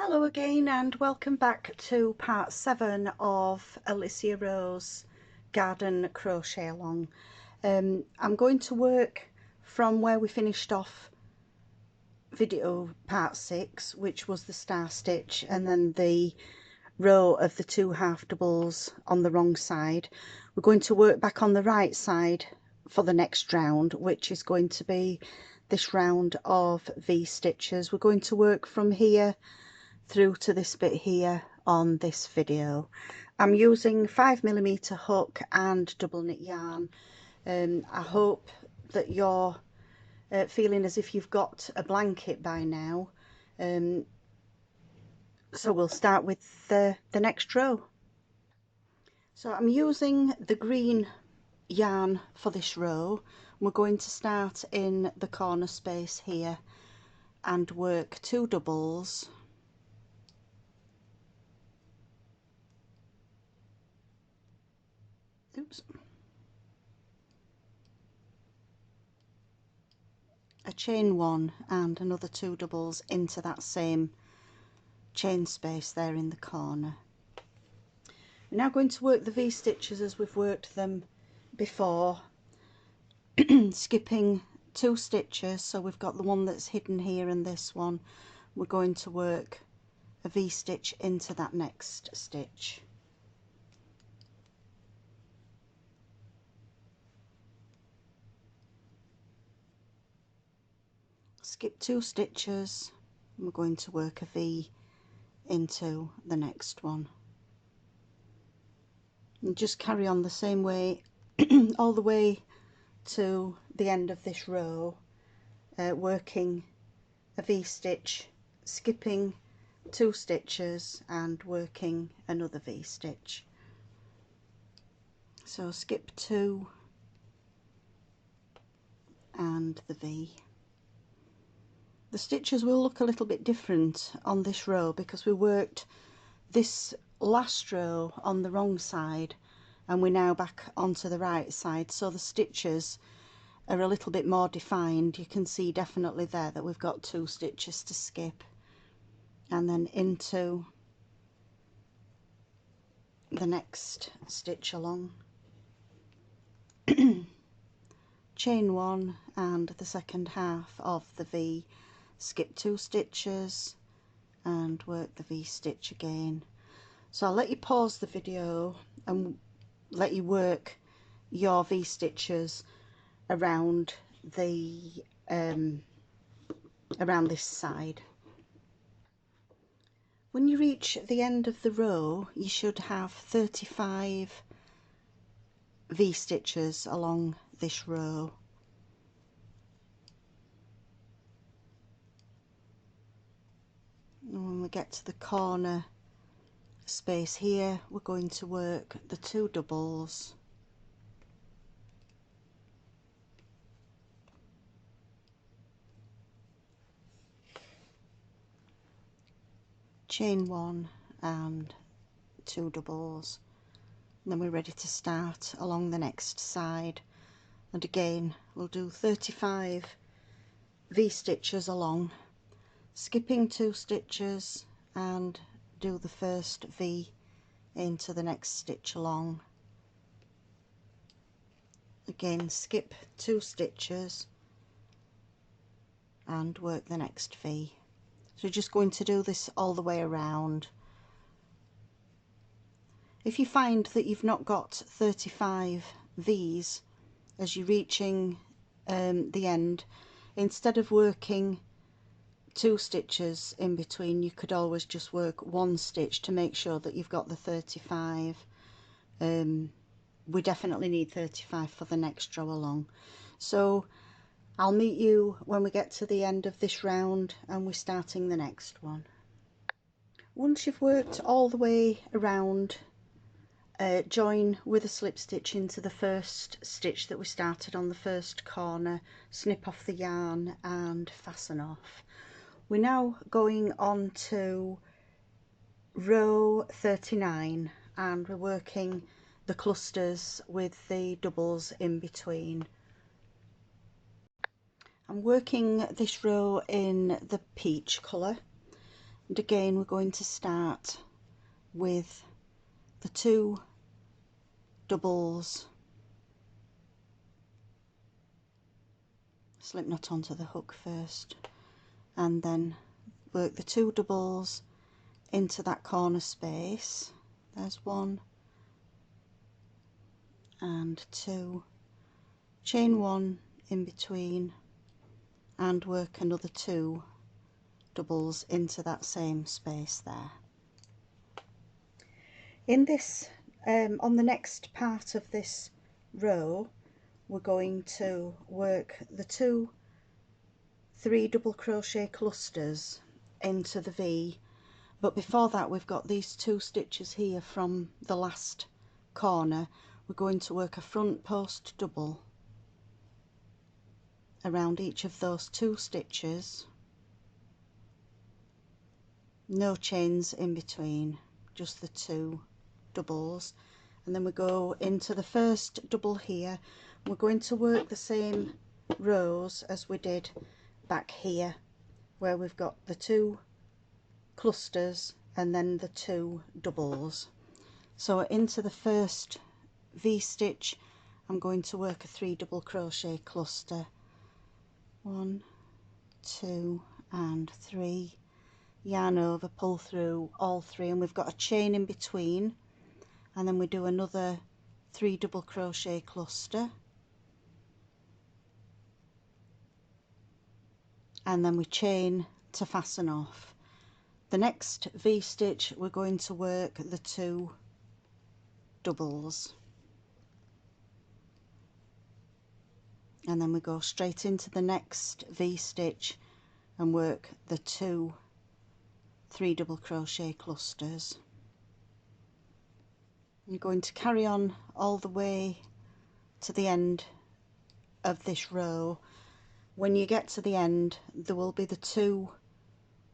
Hello again and welcome back to part 7 of Alicia Rowe's garden crochet along. I'm going to work from where we finished off video part 6, which was the star stitch and then the row of the 2 half doubles on the wrong side. We're going to work back on the right side for the next round, which is going to be this round of V stitches. We're going to work from here through to this bit here on this video. I'm using 5mm hook and double knit yarn. I hope that you're feeling as if you've got a blanket by now. So we'll start with the next row. So I'm using the green yarn for this row. We're going to start in the corner space here and work 2 doubles, a chain 1 and another 2 doubles into that same chain space there in the corner. We're now going to work the V stitches as we've worked them before, skipping 2 stitches. So we've got the one that's hidden here and this one. We're going to work a V stitch into that next stitch. Skip 2 stitches and we're going to work a V into the next one. And just carry on the same way all the way to the end of this row, working a V stitch, skipping 2 stitches and working another V stitch. So skip 2 and the V. The stitches will look a little bit different on this row because we worked this last row on the wrong side and we're now back onto the right side, so the stitches are a little bit more defined. You can see definitely there that we've got 2 stitches to skip and then into the next stitch along. Chain 1 and the second half of the V, skip 2 stitches and work the V stitch again. So I'll let you pause the video and let you work your V stitches around the around this side. When you reach the end of the row, you should have 35 V stitches along this row. And when we get to the corner space here, we're going to work the 2 doubles, chain 1 and 2 doubles, and then we're ready to start along the next side. And again we'll do 35 V stitches along, skipping 2 stitches and do the first V into the next stitch along. Again skip 2 stitches and work the next V. So we're just going to do this all the way around. If you find that you've not got 35 V's as you're reaching the end, instead of working 2 stitches in between, you could always just work 1 stitch to make sure that you've got the 35. We definitely need 35 for the next row along. So I'll meet you when we get to the end of this round and we're starting the next one. Once you've worked all the way around, join with a slip stitch into the first stitch that we started on the first corner, snip off the yarn and fasten off. We're now going on to row 39 and we're working the clusters with the doubles in between. I'm working this row in the peach colour And again we're going to start with the 2 doubles, slip knot onto the hook first, and then work the 2 doubles into that corner space. There's 1 and 2, chain 1 in between and work another 2 doubles into that same space there. In this on the next part of this row we're going to work the 2 3 double crochet clusters into the V, but before that we've got these 2 stitches here from the last corner. We're going to work a front post double around each of those 2 stitches, no chains in between, just the 2 doubles, and then we go into the first double here. We're going to work the same rows as we did back here, where we've got the 2 clusters and then the 2 doubles. So into the first V stitch I'm going to work a 3 double crochet cluster, 1, 2 and 3, yarn over, pull through all 3, and we've got a chain in between, and then we do another 3 double crochet cluster, and then we chain to fasten off. The next V stitch we're going to work the 2 doubles, and then we go straight into the next V stitch and work the 2 3 double crochet clusters. You're going to carry on all the way to the end of this row. When you get to the end there will be the 2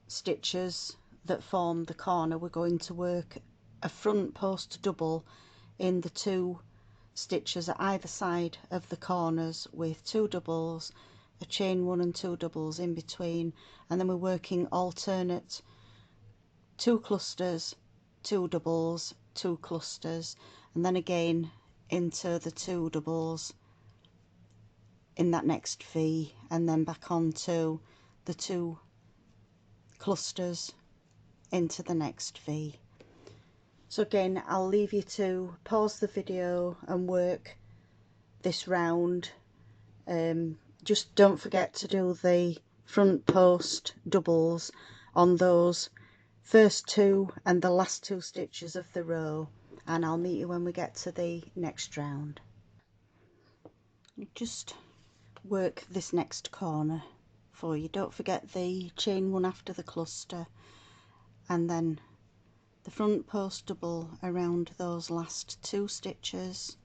stitches that form the corner. We're going to work a front post double in the 2 stitches at either side of the corners with 2 doubles, a chain 1 and 2 doubles in between, and then we're working alternate 2 clusters, 2 doubles, 2 clusters, and then again into the 2 doubles in that next V, and then back onto the 2 clusters into the next V. So again, I'll leave you to pause the video and work this round. Just don't forget to do the front post doubles on those first 2 and the last 2 stitches of the row, and I'll meet you when we get to the next round. Just work this next corner for you. Don't forget the chain 1 after the cluster, and then the front post double around those last 2 stitches,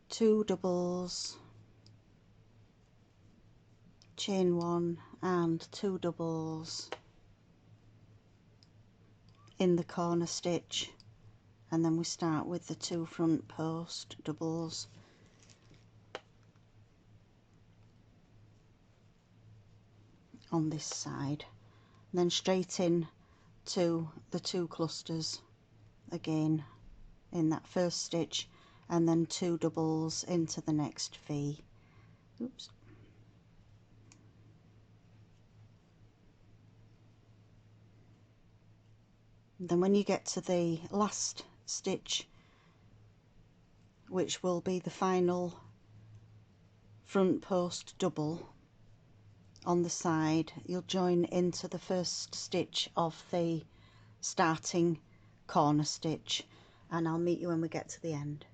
2 doubles, chain 1 and 2 doubles in the corner stitch, and then we start with the 2 front post doubles on this side, and then straight in to the 2 clusters again in that first stitch, and then 2 doubles into the next V. Oops. And then when you get to the last stitch, which will be the final front post double on the side, you'll join into the first stitch of the starting corner stitch, and I'll meet you when we get to the end.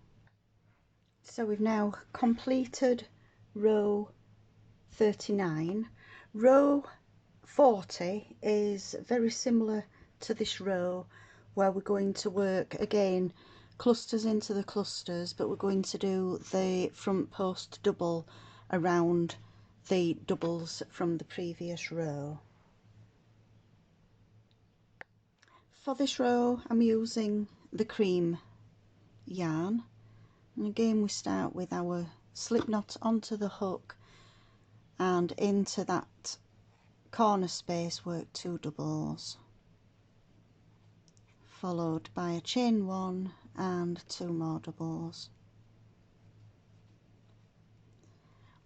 So we've now completed row 39. Row 40 is very similar to this row, where we're going to work again clusters into the clusters, but we're going to do the front post double around the doubles from the previous row. For this row I'm using the cream yarn, and again we start with our slip knot onto the hook and into that corner space, work 2 doubles, followed by a chain 1 and 2 more doubles.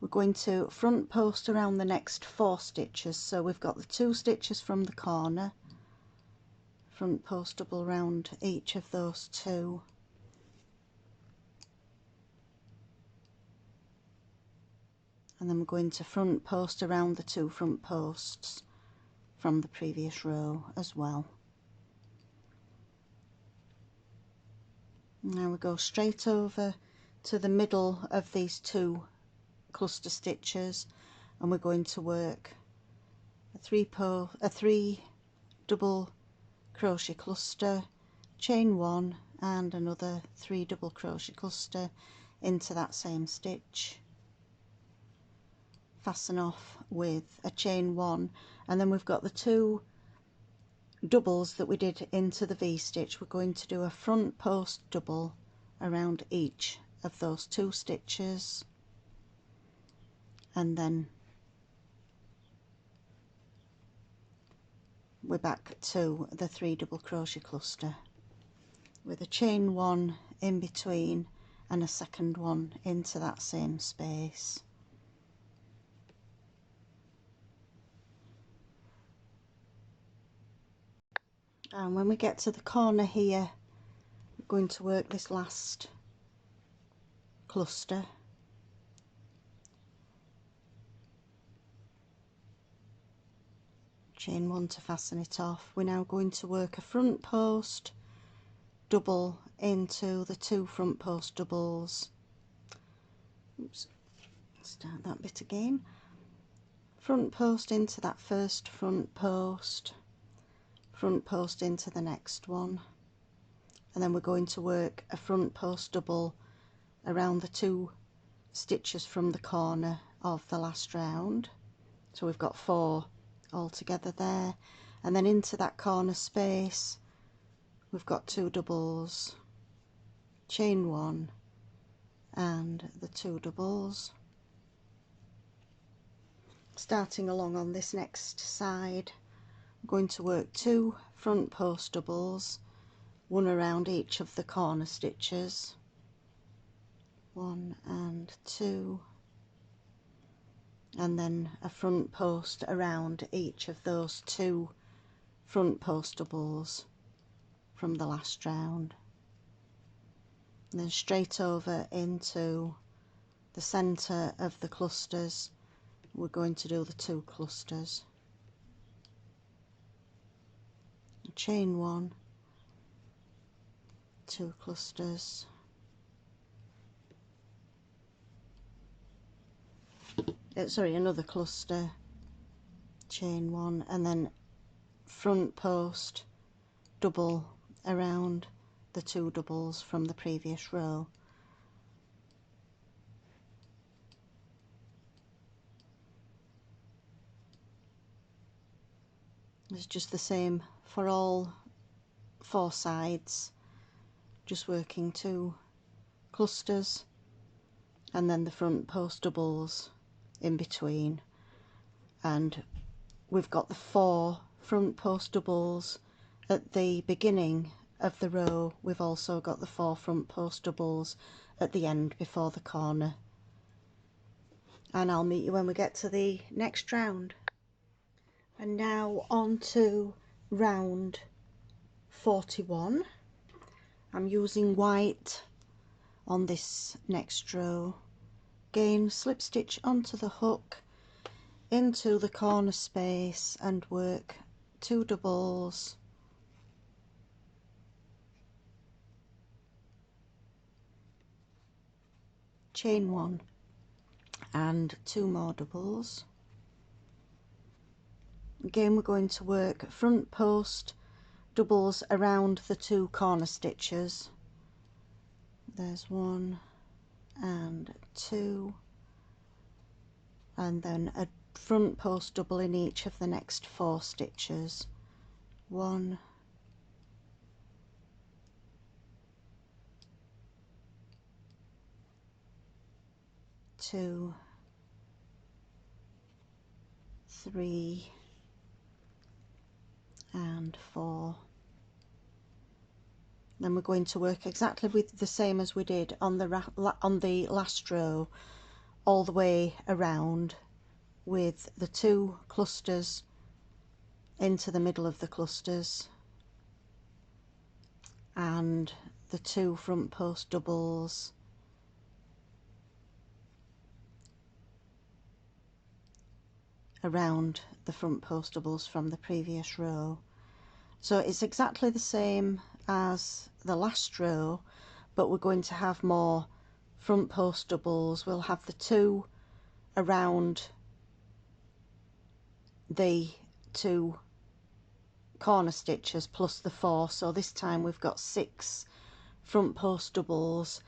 We're going to front post around the next 4 stitches, so we've got the 2 stitches from the corner, front post double round each of those 2, and then we're going to front post around the 2 front posts from the previous row as well. Now we go straight over to the middle of these 2 cluster stitches, and we're going to work a 3 double crochet cluster, chain 1 and another 3 double crochet cluster into that same stitch, fasten off with a chain 1, and then we've got the 2 doubles that we did into the V-stitch. We're going to do a front post double around each of those 2 stitches, and then we're back to the 3 double crochet cluster with a chain 1 in between and a second one into that same space. And when we get to the corner here, we're going to work this last cluster, chain 1 to fasten it off. We're now going to work a front post double into the 2 front post doubles. Oops, start that bit again. Front post into that first front post into the next one, and then we're going to work a front post double around the 2 stitches from the corner of the last round, so we've got 4 all together there, and then into that corner space we've got 2 doubles, chain 1 and the 2 doubles. Starting along on this next side, I'm going to work 2 front post doubles, 1 around each of the corner stitches, 1 and 2, and then a front post around each of those 2 front post doubles from the last round, and then straight over into the center of the clusters. We're going to do the 2 clusters, chain 1, 2 clusters, another cluster, chain 1, and then front post double around the 2 doubles from the previous row. It's just the same for all 4 sides, just working 2 clusters and then the front post doubles in between, and we've got the 4 front post doubles at the beginning of the row. We've also got the 4 front post doubles at the end before the corner, and I'll meet you when we get to the next round. And now on to round 41. I'm using white on this next row. Again, slip stitch onto the hook into the corner space and work 2 doubles, chain 1 and 2 more doubles. Again, we're going to work front post doubles around the 2 corner stitches. There's 1 and 2, and then a front post double in each of the next 4 stitches. 1, 2, 3 and 4. Then we're going to work exactly with the same as we did on the last row, all the way around, with the 2 clusters into the middle of the clusters and the 2 front post doubles around the front post doubles from the previous row. So it's exactly the same as the last row, but we're going to have more front post doubles. We'll have the 2 around the 2 corner stitches plus the 4, so this time we've got 6 front post doubles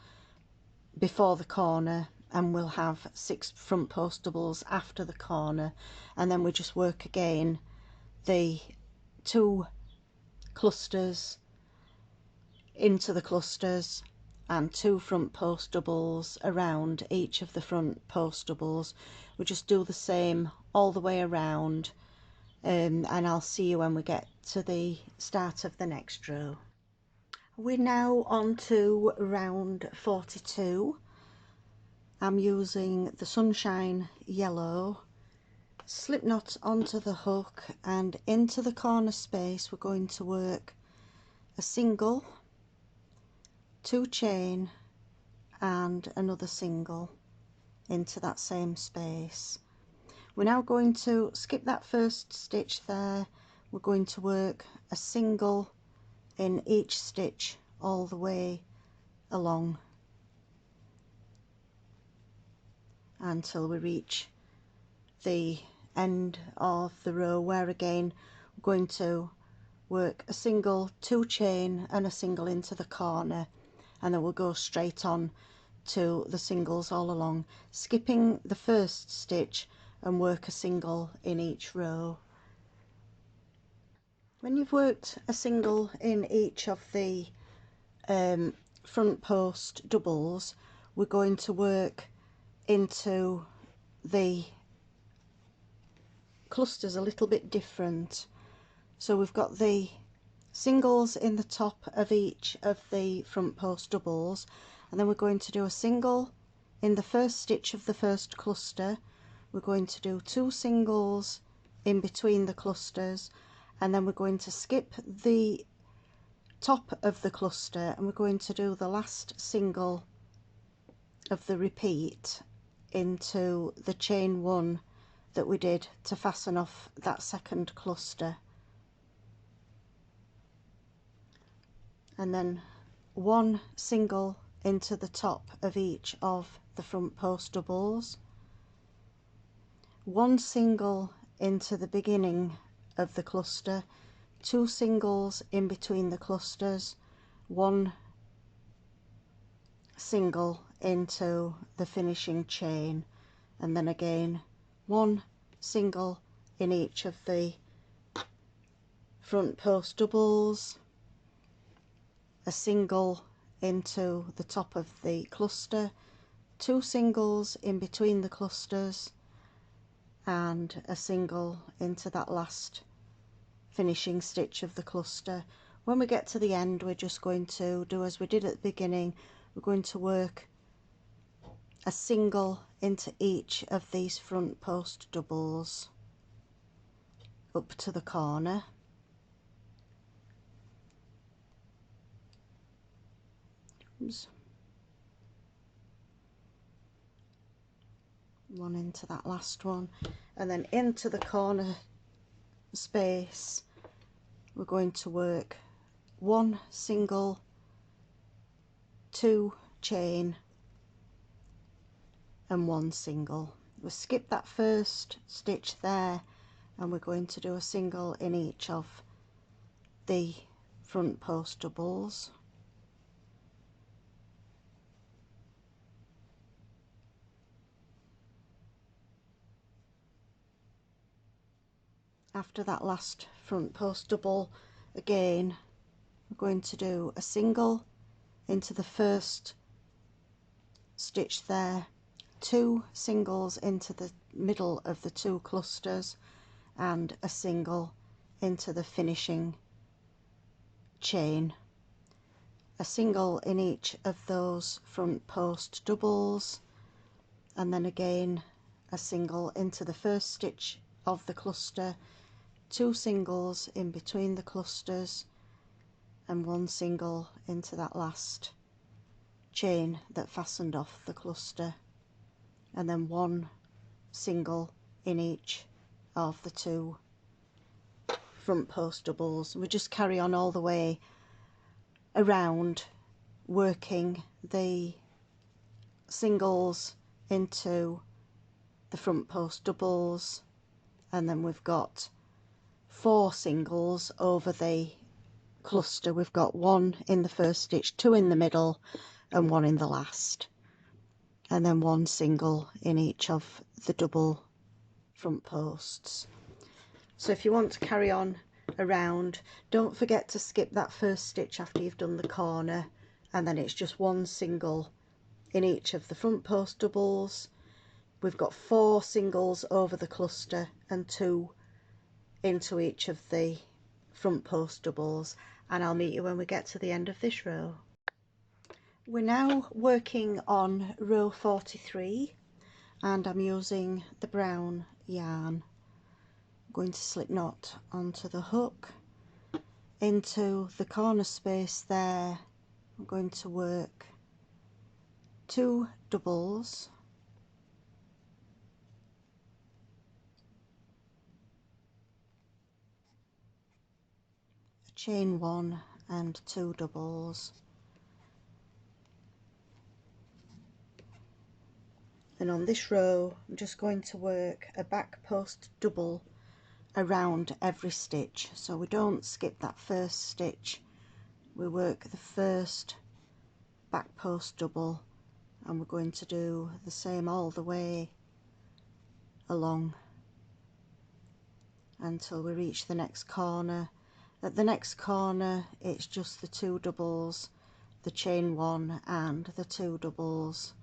before the corner, and we'll have 6 front post doubles after the corner, and then we just work again the 2 clusters into the clusters and 2 front post doubles around each of the front post doubles. We just do the same all the way around, and I'll see you when we get to the start of the next row. We're now on to round 42. I'm using the Sunshine Yellow. Slip knot onto the hook, and into the corner space we're going to work a single, 2 chain and another single into that same space. We're now going to skip that first stitch there. We're going to work a single in each stitch all the way along until we reach the end of the row, where again we're going to work a single, 2 chain and a single into the corner, and then we'll go straight on to the singles all along, skipping the first stitch and work a single in each row. When you've worked a single in each of the front post doubles, we're going to work into the clusters a little bit different. So we've got the singles in the top of each of the front post doubles, and then we're going to do a single in the first stitch of the first cluster. We're going to do 2 singles in between the clusters, and then we're going to skip the top of the cluster and we're going to do the last single of the repeat into the chain 1 that we did to fasten off that second cluster, and then 1 single into the top of each of the front post doubles, 1 single into the beginning of the cluster, 2 singles in between the clusters, 1 single into the finishing chain, and then again 1 single in each of the front post doubles, a single into the top of the cluster, 2 singles in between the clusters, and a single into that last finishing stitch of the cluster. When we get to the end, we're just going to do as we did at the beginning. We're going to work a single into each of these front post doubles up to the corner. Oops. 1 into that last one, and then into the corner space we're going to work 1 single, 2 chain and 1 single. We'll skip that first stitch there, and we're going to do a single in each of the front post doubles. After that last front post double, again we're going to do a single into the first stitch there, 2 singles into the middle of the 2 clusters, and a single into the finishing chain, a single in each of those front post doubles, and then again a single into the first stitch of the cluster, 2 singles in between the clusters, and 1 single into that last chain that fastened off the cluster, and then 1 single in each of the 2 front post doubles. We just carry on all the way around, working the singles into the front post doubles, and then we've got 4 singles over the cluster. We've got 1 in the first stitch, 2 in the middle, and 1 in the last, and then 1 single in each of the double front posts. So if you want to carry on around, don't forget to skip that first stitch after you've done the corner, and then it's just 1 single in each of the front post doubles. We've got 4 singles over the cluster and 2 into each of the front post doubles, and I'll meet you when we get to the end of this row. We're now working on row 43, and I'm using the brown yarn. I'm going to slip knot onto the hook. Into the corner space there, I'm going to work 2 doubles, a chain 1 and 2 doubles, and on this row I'm just going to work a back post double around every stitch, so we don't skip that first stitch. We work the first back post double, and we're going to do the same all the way along until we reach the next corner. At the next corner it's just the 2 doubles, the chain 1 and the 2 doubles.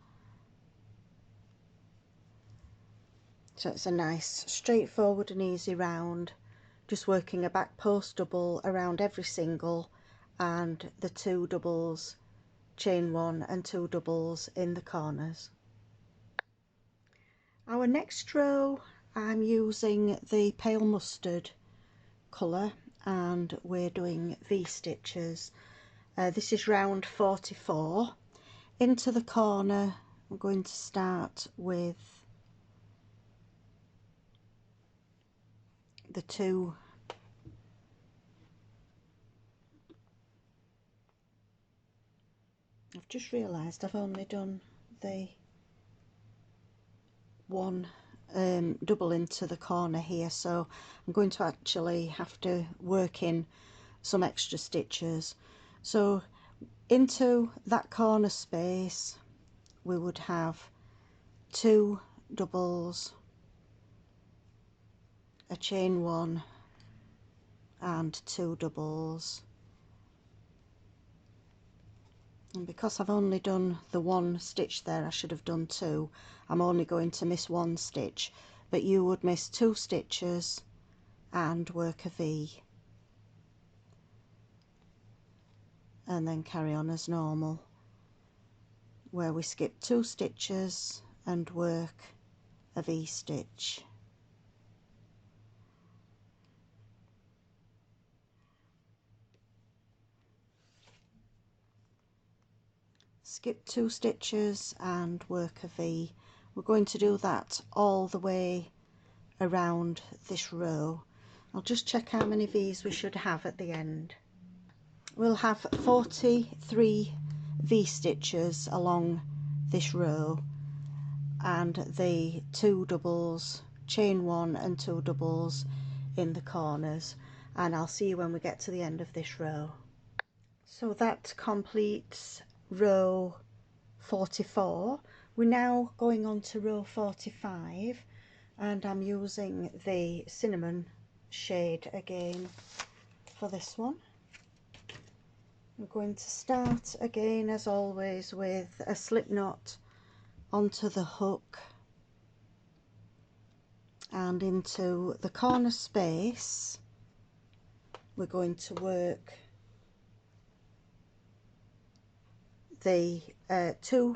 So it's a nice straightforward and easy round, just working a back post double around every single and the 2 doubles, chain 1 and 2 doubles in the corners. Our next row, I'm using the pale mustard colour, and we're doing V-stitches. This is round 44. Into the corner I'm going to start with the 2 I've just realised I've only done the 1 double into the corner here, so I'm going to actually have to work in some extra stitches. So into that corner space we would have 2 doubles, a chain 1 and 2 doubles, and because I've only done the 1 stitch there, I should have done 2. I'm only going to miss 1 stitch, but you would miss 2 stitches and work a V, and then carry on as normal, where we skip 2 stitches and work a V stitch. Skip 2 stitches and work a V. We're going to do that all the way around this row. I'll just check how many V's we should have at the end. We'll have 43 V stitches along this row, and the 2 doubles, chain 1 and 2 doubles in the corners, and I'll see you when we get to the end of this row. So that completes row 44. We're now going on to row 45, and I'm using the cinnamon shade again for this one. I'm going to start again as always with a slip knot onto the hook and into the corner space we're going to work the 2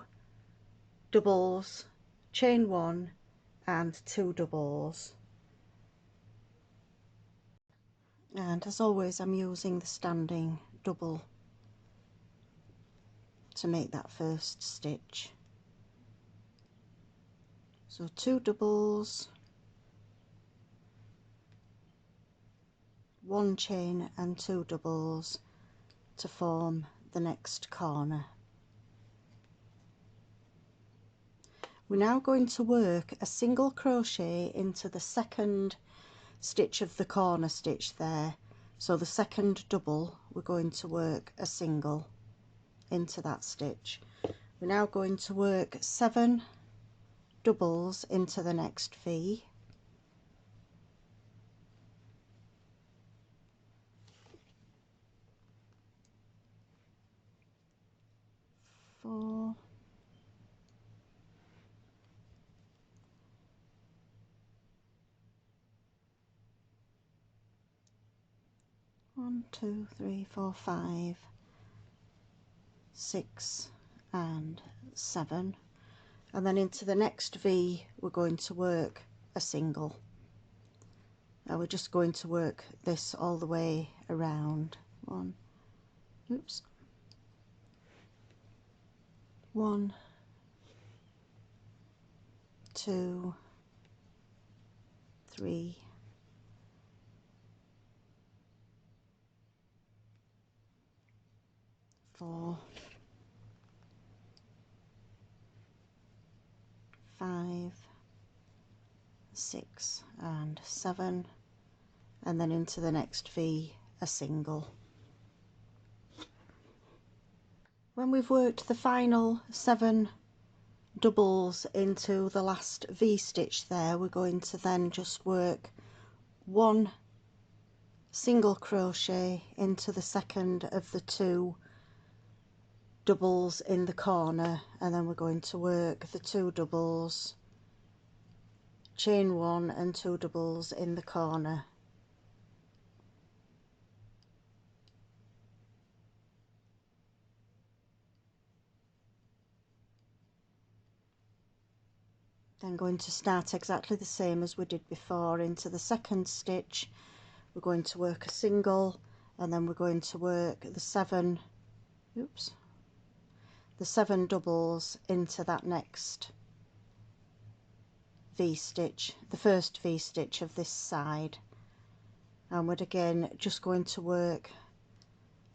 doubles, chain 1 and 2 doubles, and as always I'm using the standing double to make that first stitch. So 2 doubles, 1 chain and 2 doubles to form the next corner. We're now going to work a single crochet into the second stitch of the corner stitch there. So the second double, we're going to work a single into that stitch. We're now going to work 7 doubles into the next V, 4, 1, 2, 3, 4, 5, 6 and 7, and then into the next V we're going to work a single. Now we're just going to work this all the way around. 1, 2, 3, 4, 5, 6 and 7, and then into the next V a single. When we've worked the final 7 doubles into the last V stitch there, we're going to then just work 1 single crochet into the second of the 2 doubles in the corner, and then we're going to work the 2 doubles, chain 1 and 2 doubles in the corner. Then going to start exactly the same as we did before. Into the second stitch we're going to work a single, and then we're going to work the 7 doubles into that next V stitch, the first V stitch of this side, and we're again just going to work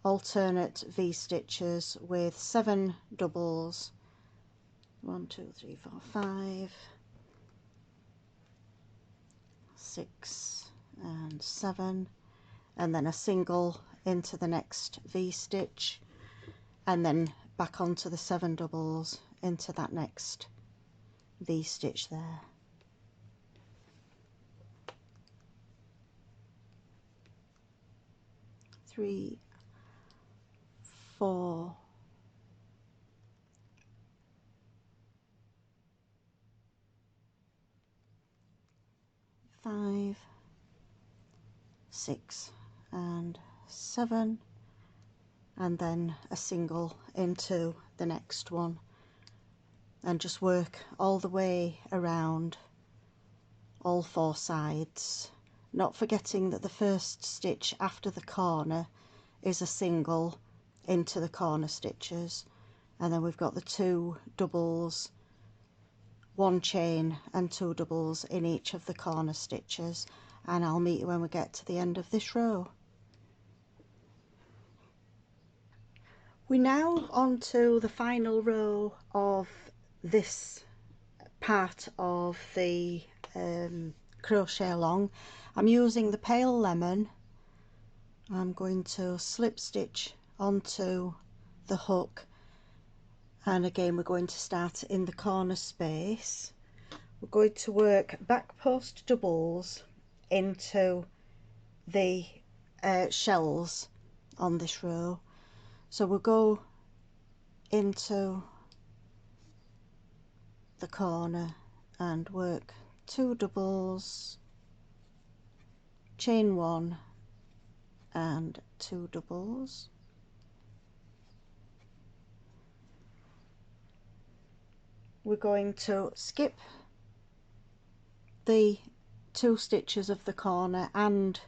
alternate V stitches with 7 doubles, 1, 2, 3, 4, 5, 6 and 7, and then a single into the next V stitch, and then back onto the 7 doubles into that next V stitch there. Three, 4, 5, 6 and 7, and then a single into the next one, and just work all the way around all 4 sides, not forgetting that the first stitch after the corner is a single into the corner stitches, and then we've got the 2 doubles, 1 chain and 2 doubles in each of the corner stitches, and I'll meet you when we get to the end of this row. We're now on to the final row of this part of the crochet along. I'm using the pale lemon. I'm going to slip stitch onto the hook, and again we're going to start in the corner space. We're going to work back post doubles into the shells on this row. So we'll go into the corner and work 2 doubles, chain 1 and 2 doubles. We're going to skip the 2 stitches of the corner and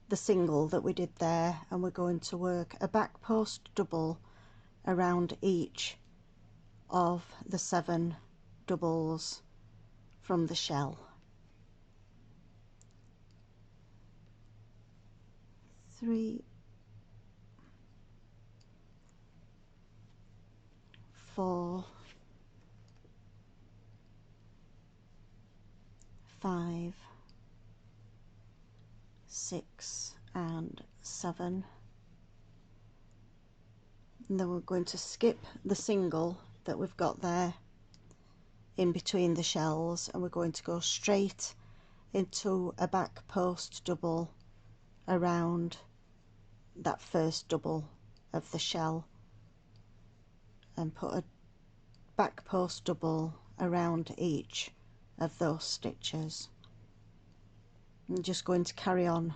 the single that we did there, and we're going to work a back post double around each of the 7 doubles from the shell. 3, 4, 5, 6 and 7, and then we're going to skip the single that we've got there in between the shells, and we're going to go straight into a back post double around that first double of the shell, and put a back post double around each of those stitches. I'm just going to carry on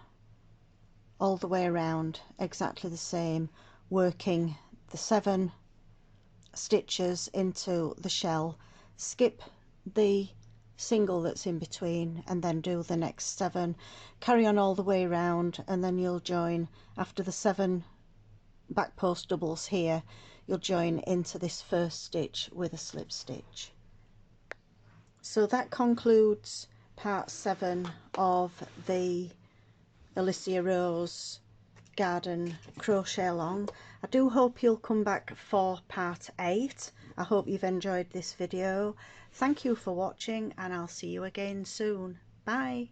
all the way around exactly the same, working the 7 stitches into the shell, skip the single that's in between, and then do the next 7. Carry on all the way around, and then you'll join after the 7 back post doubles here, you'll join into this first stitch with a slip stitch. So that concludes part 7 of the Alicia Rose Garden crochet along. I do hope you'll come back for part 8. I hope you've enjoyed this video. Thank you for watching, and I'll see you again soon. Bye.